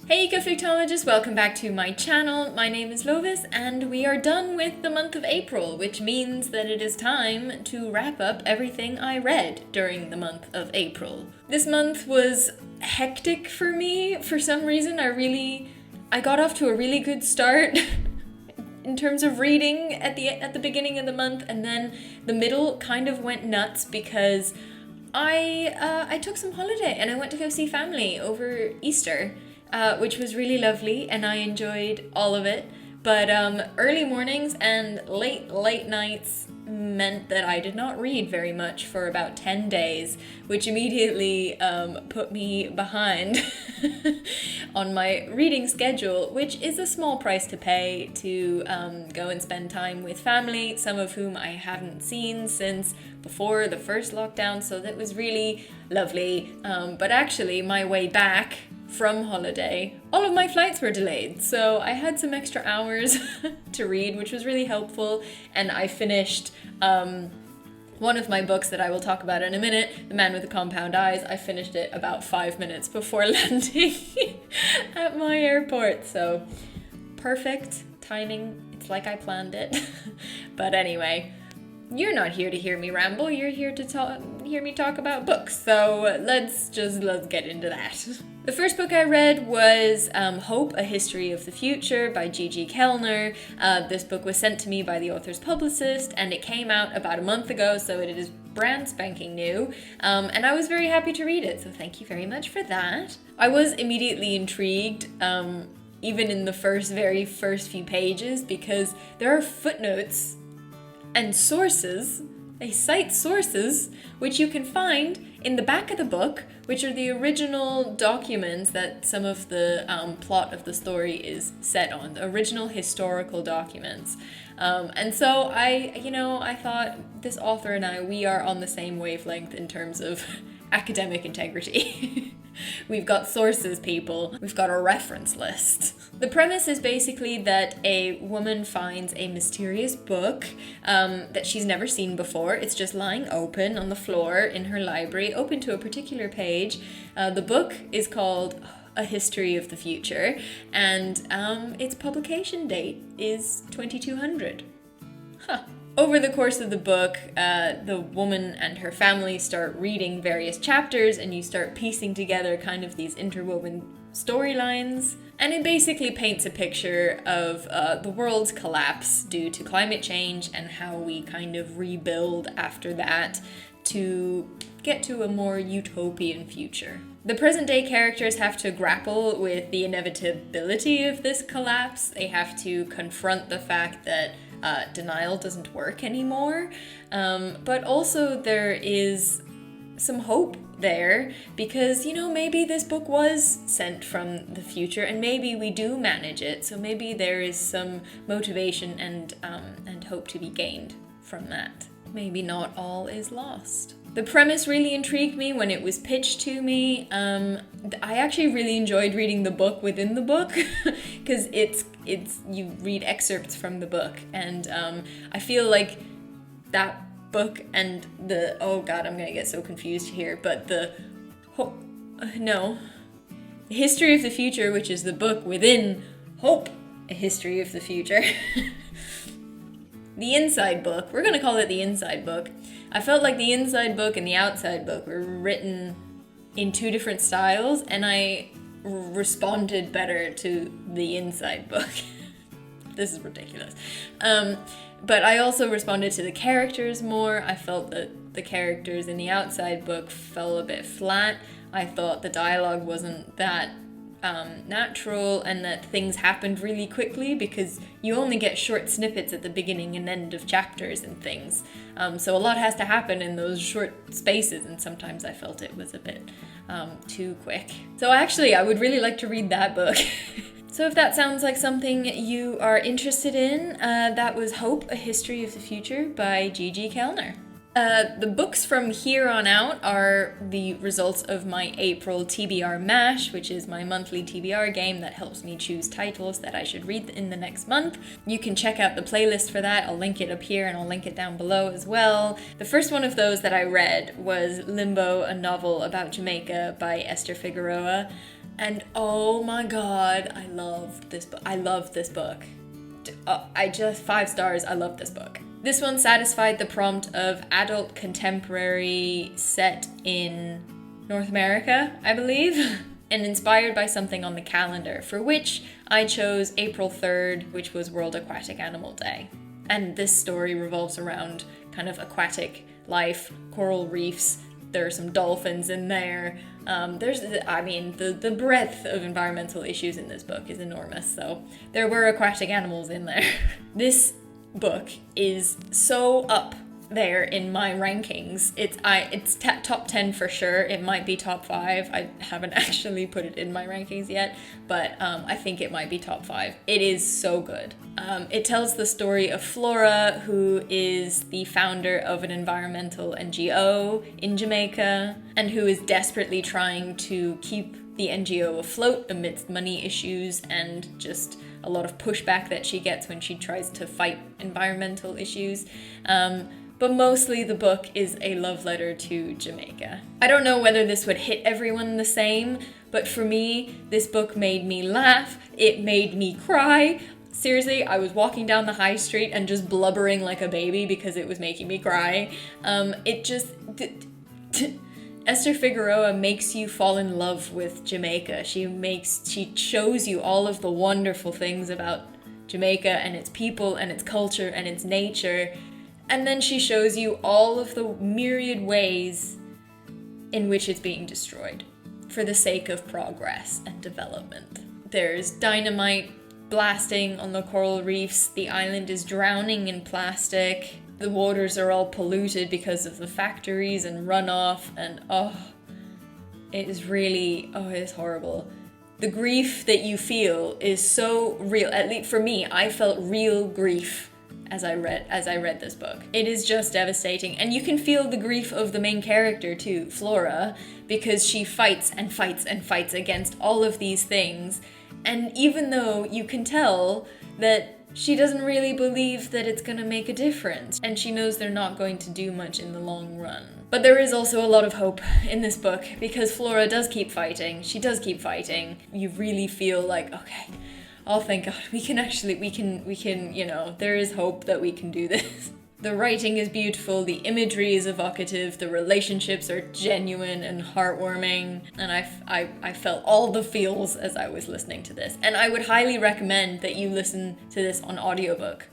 Hey ecofictologists, welcome back to my channel. My name is Lovis and we are done with the month of April, which means that it is time to wrap up everything I read during the month of April. This month was hectic for me. For some reason, I got off to a really good start in terms of reading at the beginning of the month, and then the middle kind of went nuts because I took some holiday and I went to go see family over Easter. Which was really lovely and I enjoyed all of it. But early mornings and late nights meant that I did not read very much for about 10 days, which immediately put me behind on my reading schedule, which is a small price to pay to go and spend time with family, some of whom I haven't seen since before the first lockdown, so that was really lovely. But actually, my way back from holiday, all of my flights were delayed, so I had some extra hours to read, which was really helpful, and I finished one of my books that I will talk about in a minute, The Man with the Compound Eyes. I finished it about 5 minutes before landing at my airport, so perfect timing. It's like I planned it. But anyway, you're not here to hear me ramble, you're here to hear me talk about books, so let's get into that. The first book I read was Hope, A History of the Future by Kellner. This book was sent to me by the author's publicist, and it came out about a month ago, so it is brand spanking new, and I was very happy to read it, so thank you very much for that. I was immediately intrigued, even in the very first few pages, because there are footnotes and sources. They cite sources, which you can find in the back of the book, which are the original documents that some of the plot of the story is set on, the original historical documents. And so I thought this author and we are on the same wavelength in terms of academic integrity. We've got sources, people. We've got a reference list. The premise is basically that a woman finds a mysterious book that she's never seen before. It's just lying open on the floor in her library, open to a particular page. The book is called A History of the Future, and its publication date is 2200. Huh. Over the course of the book, the woman and her family start reading various chapters, and you start piecing together kind of these interwoven storylines. And it basically paints a picture of the world's collapse due to climate change and how we kind of rebuild after that to get to a more utopian future. The present day characters have to grapple with the inevitability of this collapse. They have to confront the fact that denial doesn't work anymore, but also there is some hope there because, maybe this book was sent from the future and maybe we do manage it, so maybe there is some motivation and hope to be gained from that. Maybe not all is lost. The premise really intrigued me when it was pitched to me. I actually really enjoyed reading the book within the book because you read excerpts from the book, and I feel like that book and oh god, I'm gonna get so confused here, but the History of the Future, which is the book within Hope, A History of the Future. The inside book, we're gonna call it the inside book. I felt like the inside book and the outside book were written in two different styles, and I responded better to the inside book. This is ridiculous. But I also responded to the characters more. I felt that the characters in the outside book fell a bit flat. I thought the dialogue wasn't that natural, and that things happened really quickly because you only get short snippets at the beginning and end of chapters and things. So a lot has to happen in those short spaces, and sometimes I felt it was a bit too quick. So actually, I would really like to read that book. So if that sounds like something you are interested in, that was Hope, A History of the Future by Kellner. The books from here on out are the results of my April TBR Mash, which is my monthly TBR game that helps me choose titles that I should read in the next month. You can check out the playlist for that. I'll link it up here and I'll link it down below as well. The first one of those that I read was Limbo, a novel about Jamaica by Esther Figueroa. And oh my god, I love this book. I love this book. I just 5 stars. I love this book. This one satisfied the prompt of adult contemporary set in North America, I believe, and inspired by something on the calendar, for which I chose April 3rd, which was World Aquatic Animal Day. And this story revolves around kind of aquatic life, coral reefs. There are some dolphins in there. The breadth of environmental issues in this book is enormous, so there were aquatic animals in there. This book is so up there in my rankings. It's top 10 for sure. It might be top 5. I haven't actually put it in my rankings yet, but I think it might be top 5. It is so good. It tells the story of Flora, who is the founder of an environmental NGO in Jamaica, and who is desperately trying to keep the NGO afloat amidst money issues and just a lot of pushback that she gets when she tries to fight environmental issues. But mostly the book is a love letter to Jamaica. I don't know whether this would hit everyone the same, but for me, this book made me laugh. It made me cry. Seriously, I was walking down the high street and just blubbering like a baby because it was making me cry. Esther Figueroa makes you fall in love with Jamaica. She shows you all of the wonderful things about Jamaica and its people and its culture and its nature. And then she shows you all of the myriad ways in which it's being destroyed for the sake of progress and development. There's dynamite blasting on the coral reefs. The island is drowning in plastic. The waters are all polluted because of the factories and runoff. And it's horrible. The grief that you feel is so real. At least for me, I felt real grief as I read this book. It is just devastating. And you can feel the grief of the main character too, Flora, because she fights and fights and fights against all of these things. And even though you can tell that she doesn't really believe that it's gonna make a difference, and she knows they're not going to do much in the long run. But there is also a lot of hope in this book, because Flora does keep fighting. She does keep fighting. You really feel like, okay, oh, thank God, we can, there is hope that we can do this. The writing is beautiful, the imagery is evocative, the relationships are genuine and heartwarming, and I felt all the feels as I was listening to this. And I would highly recommend that you listen to this on audiobook,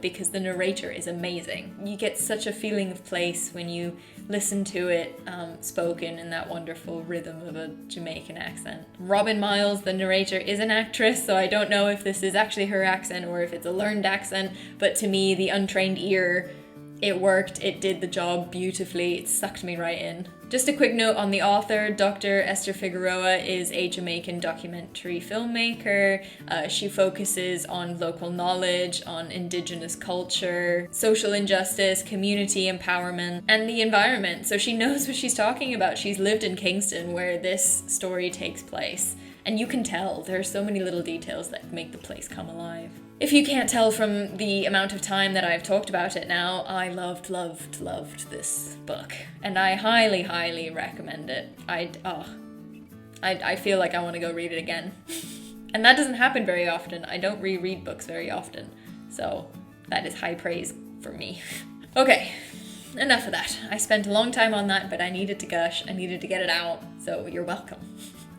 because the narrator is amazing. You get such a feeling of place when you listen to it spoken in that wonderful rhythm of a Jamaican accent. Robin Miles, the narrator, is an actress, so I don't know if this is actually her accent or if it's a learned accent, but to me, the untrained ear, it worked. It did the job beautifully. It sucked me right in. Just a quick note on the author. Dr. Esther Figueroa is a Jamaican documentary filmmaker. She focuses on local knowledge, on indigenous culture, social injustice, community empowerment, and the environment. So she knows what she's talking about. She's lived in Kingston, where this story takes place. And you can tell, there are so many little details that make the place come alive. If you can't tell from the amount of time that I've talked about it now, I loved this book. And I highly, highly recommend it. I feel like I want to go read it again. And that doesn't happen very often. I don't reread books very often. So that is high praise for me. Okay, enough of that. I spent a long time on that, but I needed to gush. I needed to get it out. So you're welcome.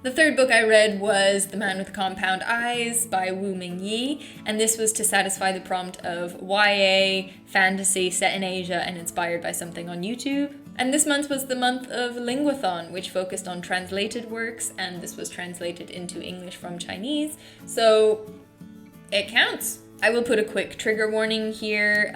The third book I read was The Man with Compound Eyes by Wu Ming-Yi, and this was to satisfy the prompt of YA, fantasy set in Asia and inspired by something on YouTube. And this month was the month of Linguathon, which focused on translated works, and this was translated into English from Chinese, so it counts. I will put a quick trigger warning here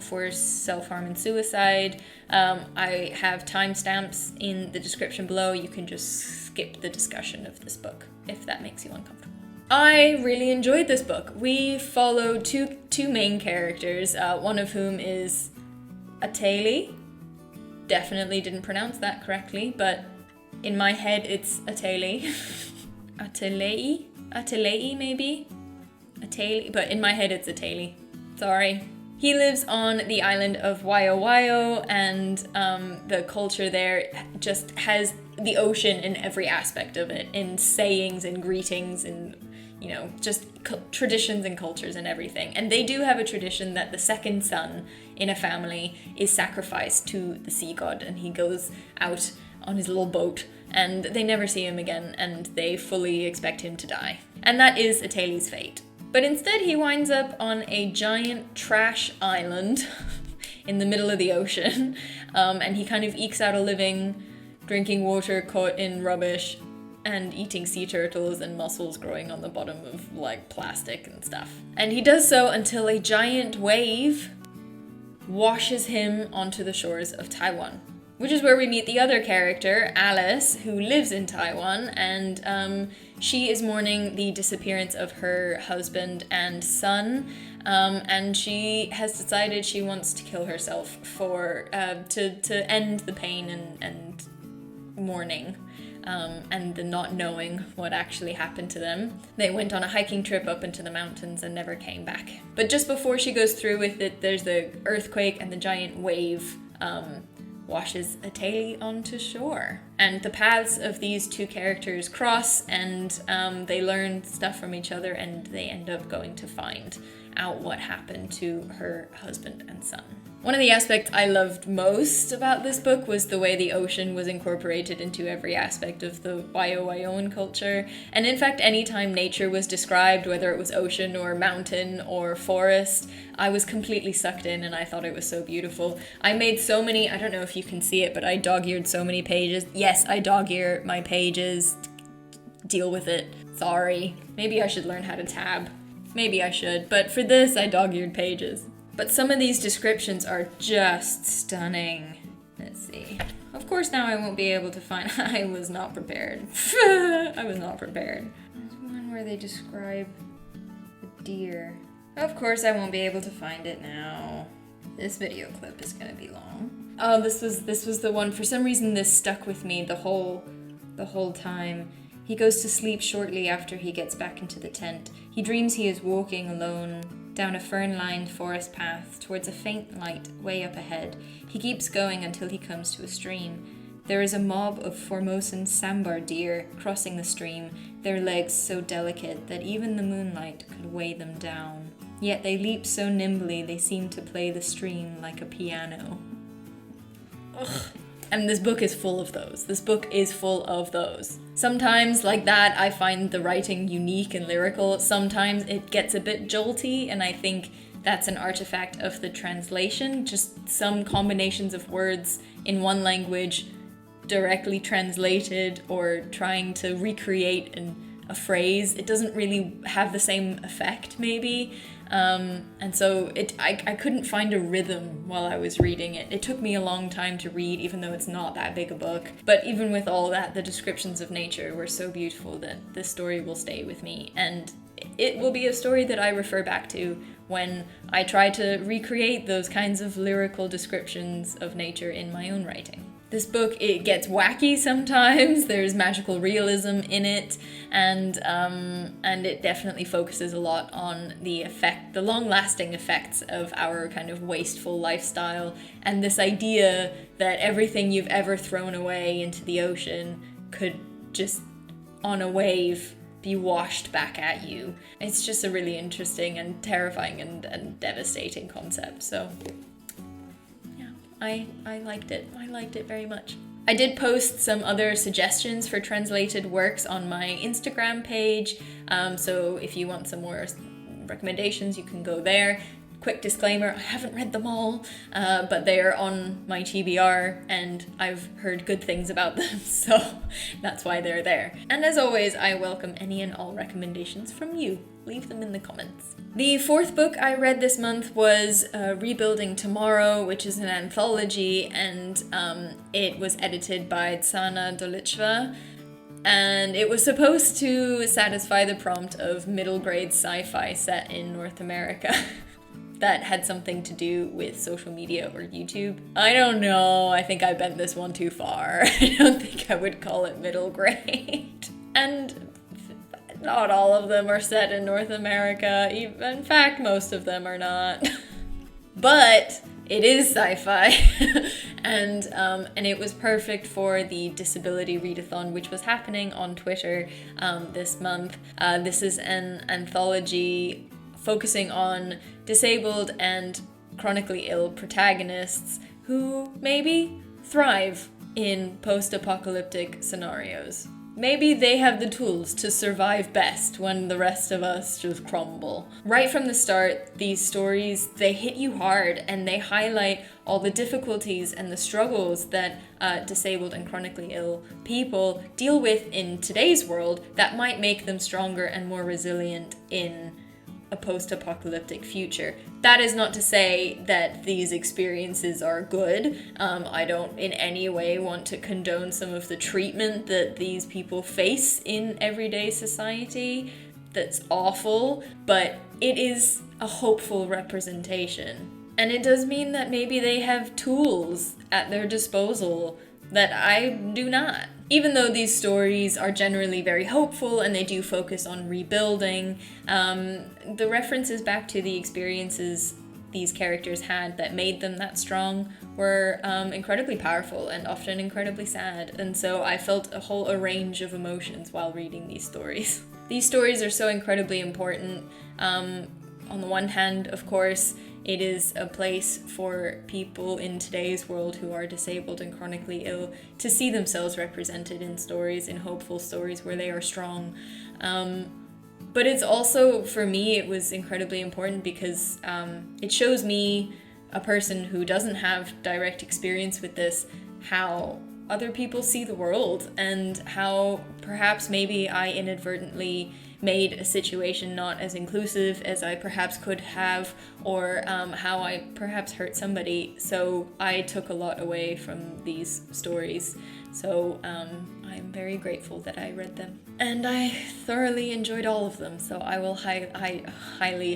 for self-harm and suicide. I have timestamps in the description below. You can just skip the discussion of this book if that makes you uncomfortable. I really enjoyed this book. We followed two main characters, one of whom is Ateli. Definitely didn't pronounce that correctly, but in my head it's Ateli. Atelei maybe? Ateli, but in my head it's Ateli. Sorry. He lives on the island of Waio, and the culture there just has the ocean in every aspect of it, in sayings and greetings and, you know, just traditions and cultures and everything. And they do have a tradition that the second son in a family is sacrificed to the sea god, and he goes out on his little boat and they never see him again, and they fully expect him to die. And that is Ateli's fate. But instead he winds up on a giant trash island in the middle of the ocean, and he kind of ekes out a living drinking water caught in rubbish and eating sea turtles and mussels growing on the bottom of like plastic and stuff. And he does so until a giant wave washes him onto the shores of Taiwan, which is where we meet the other character, Alice, who lives in Taiwan, and she is mourning the disappearance of her husband and son, and she has decided she wants to kill herself to end the pain and mourning, and the not knowing what actually happened to them. They went on a hiking trip up into the mountains and never came back. But just before she goes through with it, there's the earthquake and the giant wave washes Ateli onto shore. And the paths of these two characters cross, and they learn stuff from each other, and they end up going to find out what happened to her husband and son. One of the aspects I loved most about this book was the way the ocean was incorporated into every aspect of the Waioan culture. And in fact, anytime nature was described, whether it was ocean or mountain or forest, I was completely sucked in, and I thought it was so beautiful. I made so many, I don't know if you can see it, but I dog-eared so many pages. Yes, I dog-ear my pages. Deal with it. Sorry. Maybe I should learn how to tab. Maybe I should, but for this, I dog-eared pages. But some of these descriptions are just stunning. Let's see. Of course now I won't be able to find... I was not prepared. I was not prepared. There's one where they describe a deer. Of course I won't be able to find it now. This video clip is gonna be long. Oh, this was the one. For some reason this stuck with me the whole time. He goes to sleep shortly after he gets back into the tent. He dreams he is walking alone down a fern-lined forest path towards a faint light way up ahead. He keeps going until he comes to a stream. There is a mob of Formosan sambar deer crossing the stream, their legs so delicate that even the moonlight could weigh them down. Yet they leap so nimbly they seem to play the stream like a piano. Ugh. And this book is full of those. This book is full of those. Sometimes, like that, I find the writing unique and lyrical. Sometimes it gets a bit jolty, and I think that's an artifact of the translation. Just some combinations of words in one language directly translated or trying to recreate a phrase. It doesn't really have the same effect, maybe. And so I couldn't find a rhythm while I was reading it. It took me a long time to read, even though it's not that big a book. But even with all that, the descriptions of nature were so beautiful that this story will stay with me. And it will be a story that I refer back to when I try to recreate those kinds of lyrical descriptions of nature in my own writing. This book, it gets wacky sometimes, there's magical realism in it, and it definitely focuses a lot on the long-lasting effects of our kind of wasteful lifestyle, and this idea that everything you've ever thrown away into the ocean could just, on a wave, be washed back at you. It's just a really interesting and terrifying and devastating concept, so... I liked it. I liked it very much. I did post some other suggestions for translated works on my Instagram page, so if you want some more recommendations, you can go there. Quick disclaimer, I haven't read them all, but they are on my TBR, and I've heard good things about them, so that's why they're there. And as always, I welcome any and all recommendations from you. Leave them in the comments. The fourth book I read this month was Rebuilding Tomorrow, which is an anthology, and it was edited by Tsana Dolichva, and it was supposed to satisfy the prompt of middle-grade sci-fi set in North America. That had something to do with social media or YouTube. I don't know, I think I bent this one too far. I don't think I would call it middle grade. And not all of them are set in North America. In fact, most of them are not. but it is sci-fi. and it was perfect for the Disability Readathon, which was happening on Twitter this month. This is an anthology focusing on disabled and chronically ill protagonists who maybe thrive in post-apocalyptic scenarios. Maybe they have the tools to survive best when the rest of us just crumble. Right from the start, these stories, they hit you hard and they highlight all the difficulties and the struggles that disabled and chronically ill people deal with in today's world that might make them stronger and more resilient in a post-apocalyptic future. That is not to say that these experiences are good. I don't in any way want to condone some of the treatment that these people face in everyday society. That's awful, but it is a hopeful representation. And it does mean that maybe they have tools at their disposal that I do not. Even though these stories are generally very hopeful and they do focus on rebuilding, the references back to the experiences these characters had that made them that strong were incredibly powerful and often incredibly sad. And so I felt a whole range of emotions while reading these stories. These stories are so incredibly important. On the one hand, of course, it is a place for people in today's world who are disabled and chronically ill to see themselves represented in stories, in hopeful stories where they are strong. But it's also, for me, it was incredibly important because it shows me, a person who doesn't have direct experience with this, how other people see the world and how perhaps maybe I inadvertently made a situation not as inclusive as I perhaps could have, or how I perhaps hurt somebody. So I took a lot away from these stories. So I'm very grateful that I read them. And I thoroughly enjoyed all of them, so I will highly,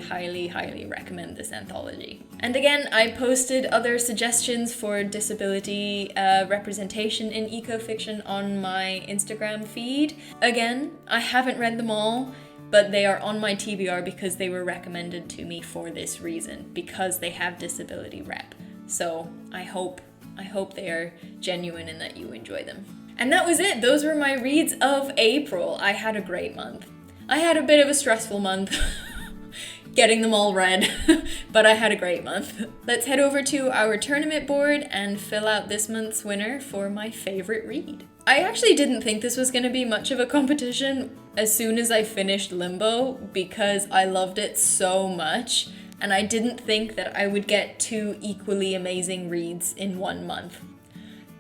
highly, highly recommend this anthology. And again, I posted other suggestions for disability representation in ecofiction on my Instagram feed. Again, I haven't read them all, but they are on my TBR because they were recommended to me for this reason, because they have disability rep. So I hope they are genuine and that you enjoy them. And that was it. Those were my reads of April. I had a great month. I had a bit of a stressful month getting them all read, but I had a great month. Let's head over to our tournament board and fill out this month's winner for my favorite read. I actually didn't think this was going to be much of a competition as soon as I finished Limbo because I loved it so much, and I didn't think that I would get two equally amazing reads in 1 month.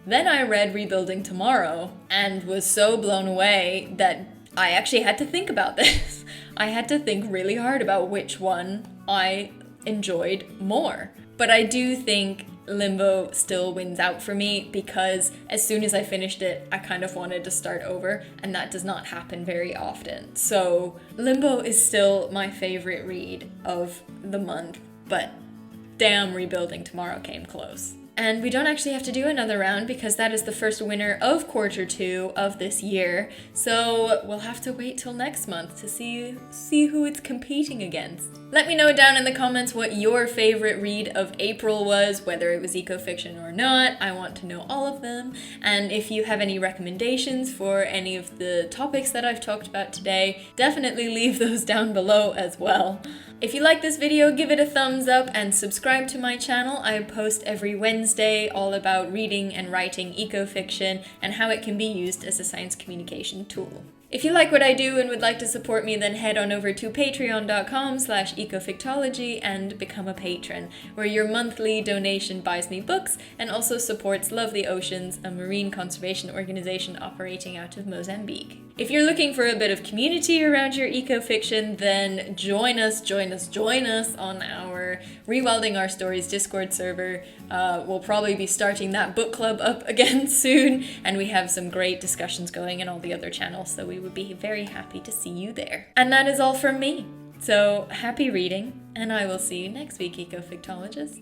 Then I read Rebuilding Tomorrow and was so blown away that I actually had to think about this. I had to think really hard about which one I enjoyed more. But I do think Limbo still wins out for me because as soon as I finished it, I kind of wanted to start over, and that does not happen very often. So Limbo is still my favorite read of the month, but damn, Rebuilding Tomorrow came close. And we don't actually have to do another round because that is the first winner of quarter 2 of this year. So we'll have to wait till next month to see who it's competing against. Let me know down in the comments what your favorite read of April was, whether it was ecofiction or not. I want to know all of them. And if you have any recommendations for any of the topics that I've talked about today, definitely leave those down below as well. If you like this video, give it a thumbs up and subscribe to my channel. I post every Wednesday all about reading and writing ecofiction and how it can be used as a science communication tool. If you like what I do and would like to support me, then head on over to patreon.com/ecofictology and become a patron, where your monthly donation buys me books and also supports Lovely Oceans, a marine conservation organization operating out of Mozambique. If you're looking for a bit of community around your ecofiction, then join us on our Rewilding Our Stories Discord server. We'll probably be starting that book club up again soon, and we have some great discussions going in all the other channels, so we would be very happy to see you there. And that is all from me. So happy reading, and I will see you next week, Ecofictologists.